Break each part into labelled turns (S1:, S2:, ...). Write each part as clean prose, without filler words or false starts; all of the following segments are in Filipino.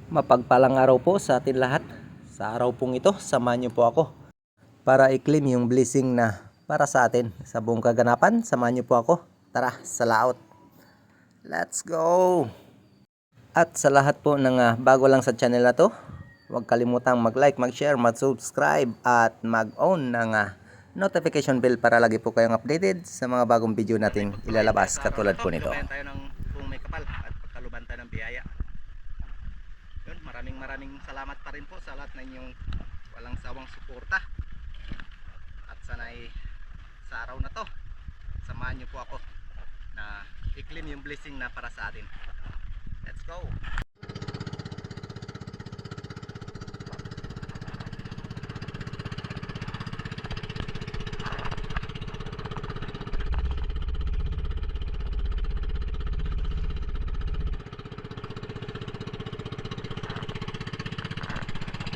S1: Mapagpalang araw po sa atin lahat. Sa araw pong ito, samahan niyo po ako para i-claim yung blessing na para sa atin sa buong kaganapan. Samahan niyo po ako. Tara, sa laot. Let's go! At sa lahat po ng bago lang sa channel na to, huwag kalimutang mag-like, mag-share, mag-subscribe at mag-on ng notification bell para lagi po kayong updated sa mga bagong video natin ilalabas katulad po nito.
S2: Tayo ng kung may kapal at pagkaluban tayo ng biyaya. Maraming salamat pa rin po sa lahat ng inyong walang sawang suporta. At sana'y sa araw na to, samahan niyo po ako na i-claim yung blessing na para sa atin. Let's go!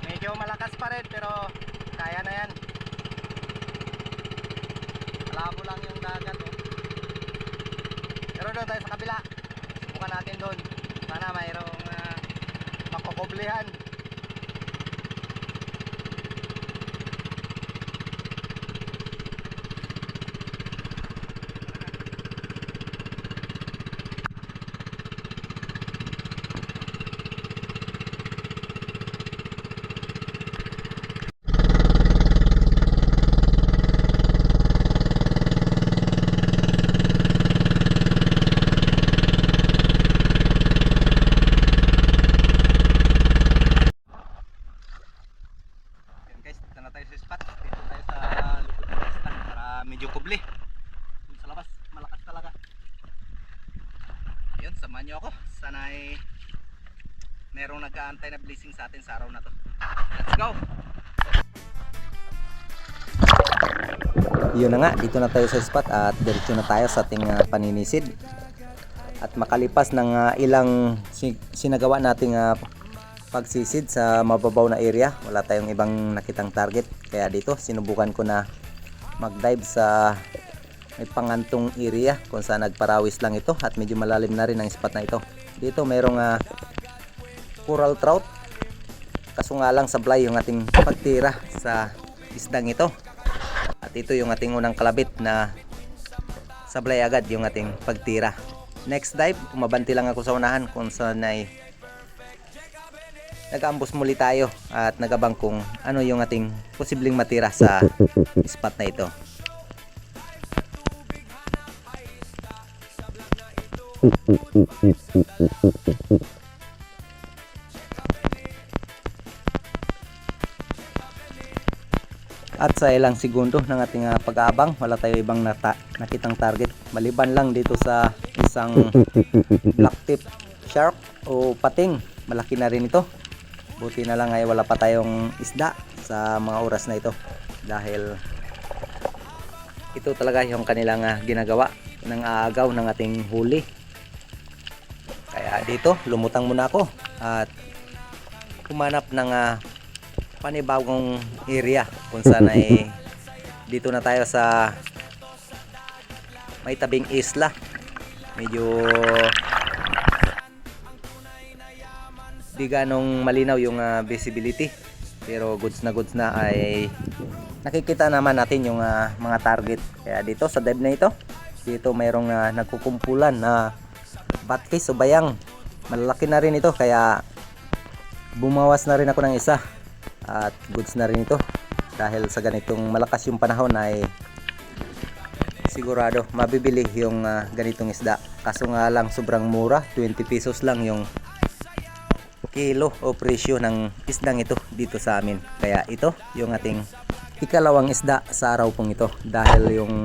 S2: Medyo malakas pa rin pero kaya na yan. Malabo lang yung dagat oh. Pero doon tayo sa kabila, subukan natin doon. Sana mayroong makukublihan. Medyo kubli dun sa labas, malakas talaga. Yun, samahan nyo ako. Sana'y merong nag-aantay na blessing sa atin sa araw na to. Let's go!
S1: Yun na nga, dito na tayo sa spot at diretso na tayo sa ating paninisid. At makalipas ng ilang sinagawa nating pagsisid sa mababaw na area, wala tayong ibang nakitang target. Kaya dito sinubukan ko na mag-dive sa may pangantong area kung saan nagparawis lang ito at medyo malalim na rin ang spot na ito. Dito mayroong coral trout, kaso nga lang sablay yung ating pagtira sa isdang ito. At ito yung ating unang kalabit na sablay agad yung ating pagtira. Next dive, umabanti lang ako sa unahan kung saan ay nag-ambos muli tayo at nagabang kung ano yung ating posibleng matira sa spot na ito. At sa ilang segundo ng ating pag-aabang, wala tayo ibang nakitang target maliban lang dito sa isang black tip shark o pating. Malaki na rin ito. Buti na lang ay wala pa tayong isda sa mga oras na ito dahil ito talaga yung kanilang ginagawa ng aagaw ng ating huli. Kaya dito lumutang muna ako at humanap ng panibagong area kung saan ay dito na tayo sa may tabing isla. Medyo di ganong malinaw yung visibility pero goods na ay nakikita naman natin yung mga target. Kaya dito sa dive na ito, dito mayroong nagkukumpulan na batfish o bayang. Malalaki na rin ito kaya bumawas na rin ako ng isa at goods na rin ito dahil sa ganitong malakas yung panahon ay sigurado mabibili yung ganitong isda. Kaso nga lang sobrang mura, 20 pesos lang yung kilo o presyo ng isdang ito dito sa amin. Kaya ito yung ating ikalawang isda sa araw pong ito dahil yung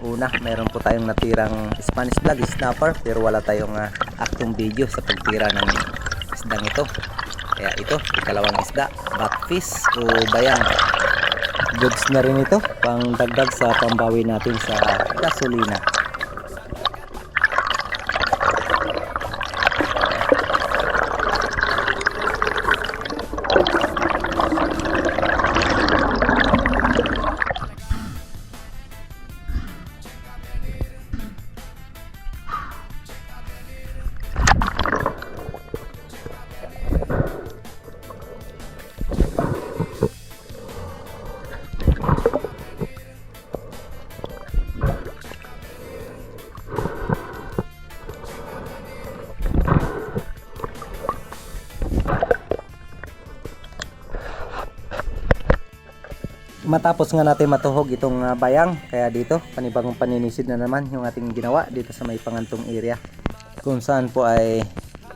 S1: una meron po tayong natirang Spanish vlog snapper pero wala tayong aktong video sa pagtira ng isdang ito. Kaya ito ikalawang isda, batfish o bayang. Goods na rin ito pang dagdag sa pambawi natin sa gasolina. Matapos nga natin matuhog itong bayang, kaya dito panibagong paninisid na naman yung ating ginawa dito sa may pangantong area, kung saan po ay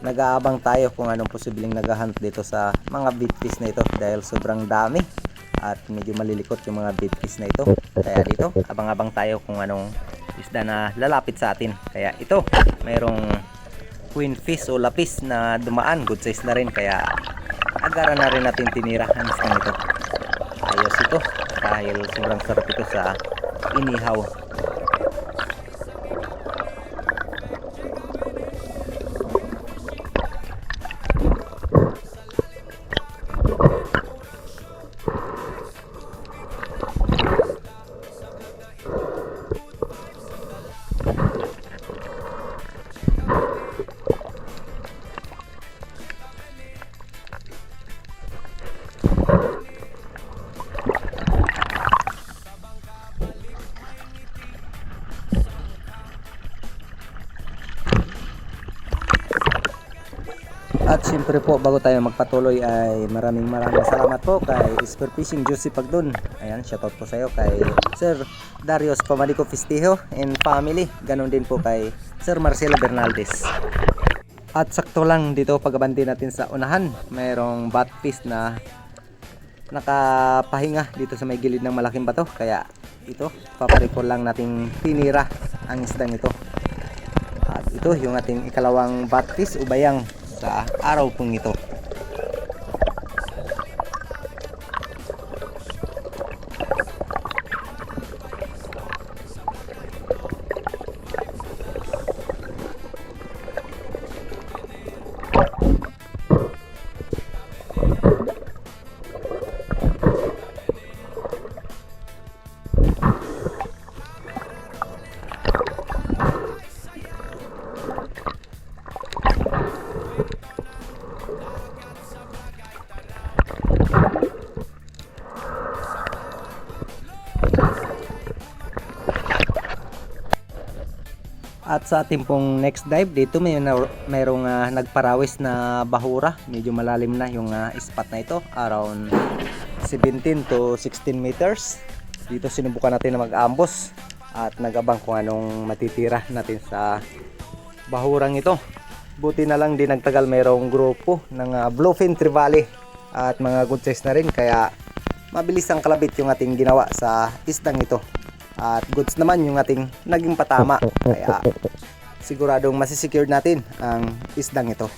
S1: nag-aabang tayo kung anong posibleng naghahunt dito sa mga big fish na ito, dahil sobrang dami at medyo malilikot yung mga big fish na ito. Kaya dito abang-abang tayo kung anong isda na lalapit sa atin. Kaya ito, mayroong queen fish o lapis na dumaan, good size na rin, kaya agaran na rin natin tinira ang isdang ito. Ayos ito dahil sobrang sarap ito sa inihaw. At siyempre po, bago tayo magpatuloy ay maraming salamat po kay Spear Fishing Juicy Pagdun. Ayan, shoutout po sa iyo kay Sir Darius Pamalico Fistijo and family. Ganon din po kay Sir Marcelo Bernaldez. At sakto lang dito pagabandi natin sa unahan, mayroong batfish na nakapahinga dito sa may gilid ng malaking bato. Kaya ito, paparikol lang nating tinira ang isdang ito. At ito yung ating ikalawang batfish o bayang sa araw pong ito. At sa ating pong next dive dito mayroong nagparawis na bahura, medyo malalim na yung spot na ito, around 17 to 16 meters. Dito sinubukan natin na mag-ambos at nagabang kung anong matitira natin sa bahurang ito. Buti na lang din nagtagal, mayroong grupo ng bluefin trevally at mga good size na rin, kaya mabilis ang kalabit yung ating ginawa sa isdang ito. At goods naman yung ating naging patama, kaya siguradong masisecure natin ang isdang ito.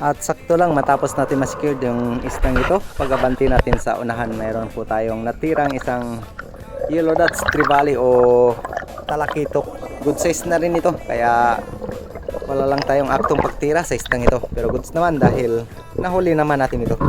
S1: At sakto lang matapos natin ma-secure yung isdang ito, pagabanti natin sa unahan, mayroon po tayong natirang isang yellow dots trevally o talakitok. Good size na rin ito, kaya wala lang tayong aktong pagtira sa isdang ito, pero goods naman dahil nahuli naman natin ito.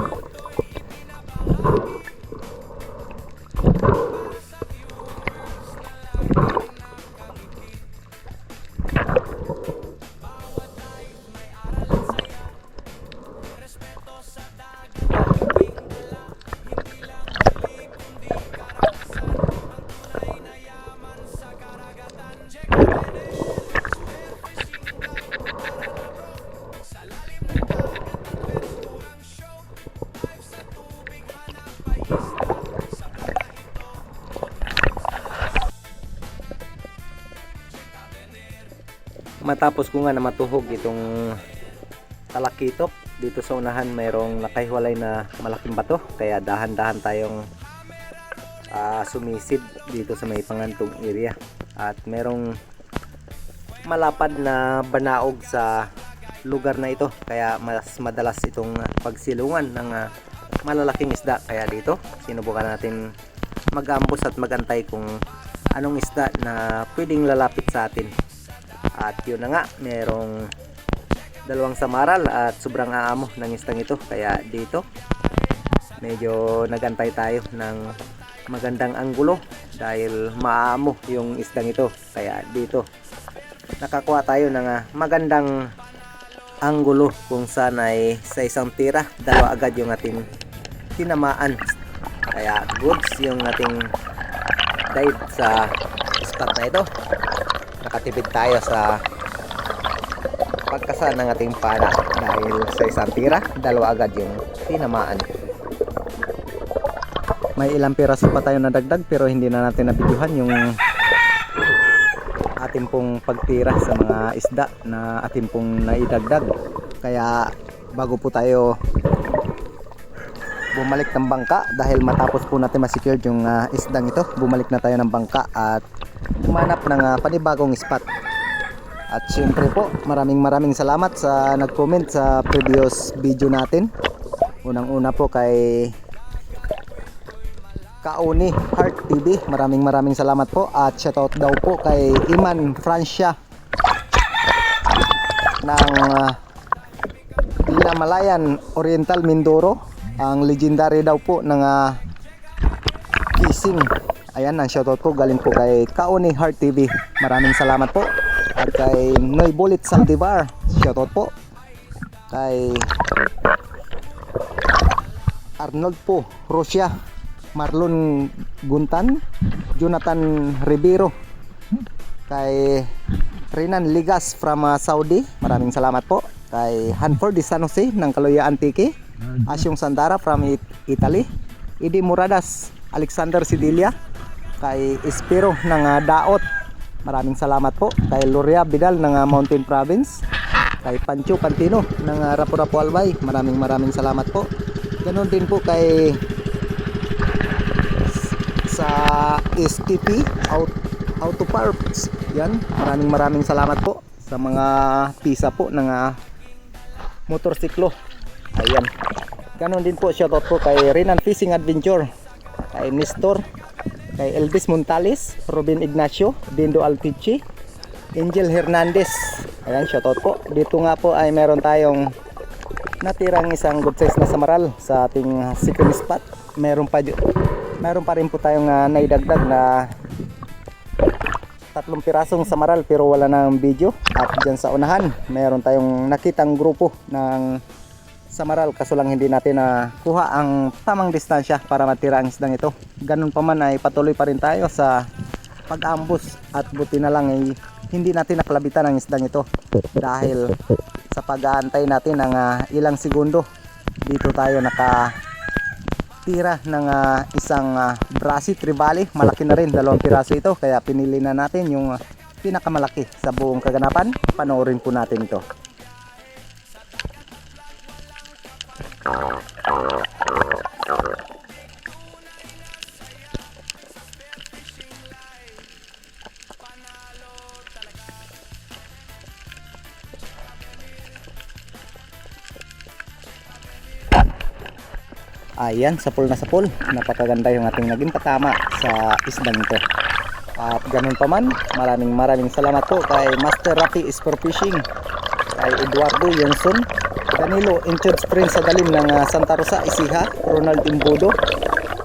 S1: matapos ko nga na matuhog itong talakitop, dito sa unahan mayroong nakahiwalay na malaking bato, kaya dahan-dahan tayong sumisid dito sa may pangantong area. At merong malapad na banaog sa lugar na ito, kaya mas madalas itong pagsilungan ng malalaking isda. Kaya dito sinubukan natin mag-ambos at magantay kung anong isda na pwedeng lalapit sa atin. At yun na nga, merong dalawang samaral at sobrang aamo ng isdang ito, kaya dito medyo nagantay tayo ng magandang anggulo dahil maamo yung isdang ito. Kaya dito nakakuha tayo ng magandang anggulo kung saan ay sa isang tira dalawa agad yung ating tinamaan. Kaya goods yung ating dive sa spot na ito. Nakatipid tayo sa pagkasa ng ating pana dahil sa isang tira dalawa agad yung tinamaan. May ilang piraso pa tayo nadagdag pero hindi na natin nabidyohan yung ating pong pagtira sa mga isda na ating pong naidagdag. Kaya bago po tayo bumalik ng bangka, dahil matapos po natin ma-secure yung isdang ito, bumalik na tayo ng bangka at humanap ng panibagong spot. At syempre po, maraming salamat sa nag-comment sa previous video natin. Unang-una po kay Kauni Heart TV, maraming salamat po. At shoutout daw po kay Iman Francia ng Pinamalayan Oriental Mindoro, ang legendary daw po ng kissing. Ayan, ang shoutout po galing po kay Kauni Heart TV, maraming salamat po. At kay Noy Bullet Saldivar, shoutout po. Kay Arnold po Russia, Marlon Guntan, Jonathan Rivero, kay Renan Ligas from Saudi, maraming salamat po. Kay Hanford de San Jose ng Kaloya Antique, Asyong Sandara from Italy, Idi Muradas, Alexander Sidilia, kay Espiro ng Daot, maraming salamat po. Kay Loria Vidal ng Mountain Province, kay Pancho Pantino ng Rapu-Rapu Albay, maraming salamat po. Ganon din po kay sa STP Auto Parts, yan, maraming salamat po sa mga pisa po ng motorsiklo. Ayan, ganon din po, shoutout po kay Renan Fishing Adventure, kay Nestor, kay Elvis Montales, Robin Ignacio, Dindo Altichi, Angel Hernandez. Ayan, shoutout po. Dito nga po ay meron tayong natirang isang good size na samaral sa ating second spot. Meron pa rin po tayong naidagdag na 3 pirasong samaral pero wala nang video. At dyan sa unahan meron tayong nakitang grupo ng samaral, kaso lang hindi natin kuha ang tamang distansya para matira ang isdang ito. Ganun pa man ay patuloy pa rin tayo sa pag-ambos, at buti na lang ay hindi natin naklabitan ang isdang ito dahil sa pag-aantay natin ng ilang segundo. Dito tayo nakatira ng isang Brasi Trevally, malaki na rin, 2 piraso ito, kaya pinili na natin yung pinakamalaki sa buong kaganapan. Panoorin po natin ito. Ayan, sapul na sapul. Napakaganda yung ating naging patama sa isdang ito. At ganun pa man, maraming salamat po kay Master Rafi Sport Fishing, kay Eduardo Yonson, Danilo Inchod Spring sa dalim ng Santa Rosa, Isiha, Ronald Imbudo,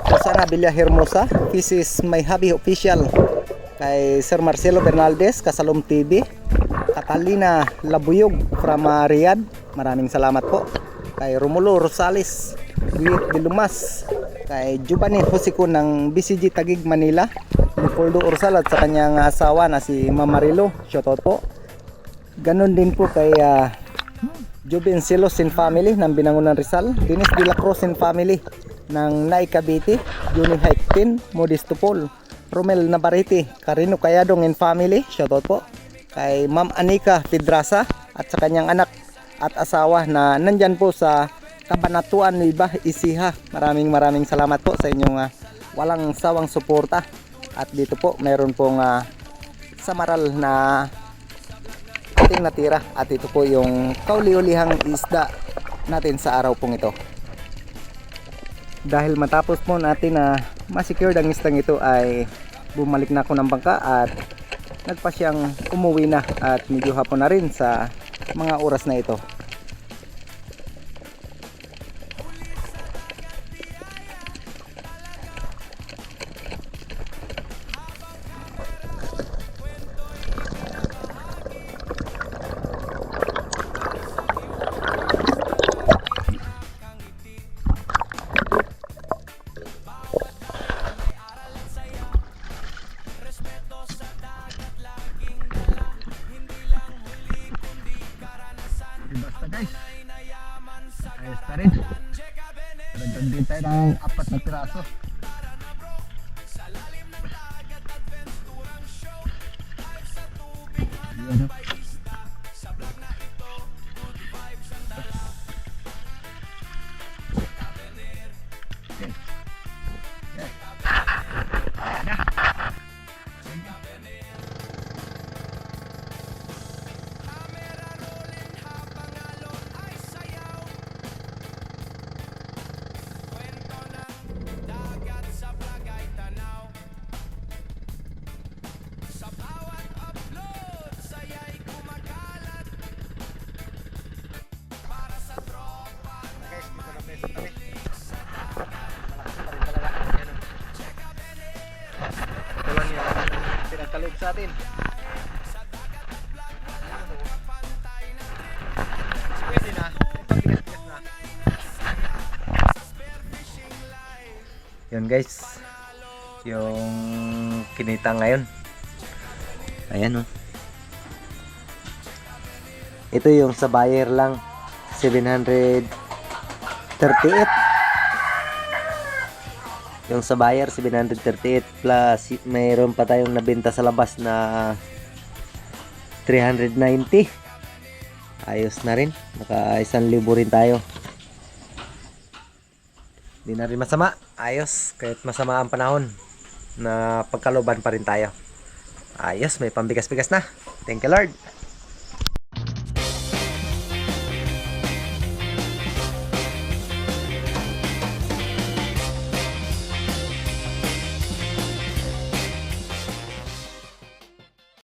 S1: Rosana Villa Hermosa, this is my hobby official, kay Sir Marcelo Bernaldez, Kasalom TV, Catalina Labuyog from Riyadh, maraming salamat po. Kay Romulo Rosales, Guit Dilumas, kay Giovanni Josico ng BCG Taguig, Manila, Leopoldo Ursal at sa kanyang asawa na si Mamarilo, shoutout po. Ganon din po kay Jobin Silos and family ng Binangonan Rizal, Dennis De La Cruz and family ng Nay Cavite, Juni Haiktin, Modesto Paul, Romel Navarrete, Carino Cayadong and family, shoutout po. kay Ma'am Anika Pedraza at sa kanyang anak at asawa na nandyan po sa Kabanatuan Nueva Ecija. Maraming salamat po sa inyong walang sawang suporta. At dito po meron pong samaral na ating natira, at ito po yung kauli-ulihang isda natin sa araw pong ito. Dahil matapos po natin na ma-secure ang isdang ito, ay bumalik na ako ng bangka at nagpa siyang umuwi na, at medyo hapon na rin sa mga oras na ito.
S2: Basta guys, ayos na rin. Nagdagdag din tayo ng 4 na piraso. Yun. Okay. Ito lang yung pinagkaloob sa atin. Pwede na. Pagbigas-bigas na.
S1: Yun guys, yung kinita ngayon. Ayan oh. Ito yung sa buyer lang, 738. Yung sa buyer 738 plus mayroon pa tayong nabenta sa labas na 390. Ayos na rin, naka 1,000 rin tayo. Di na rin masama, ayos, kahit masama ang panahon na pagkaloban pa rin tayo. Ayos, may pambigas-bigas na. Thank you Lord.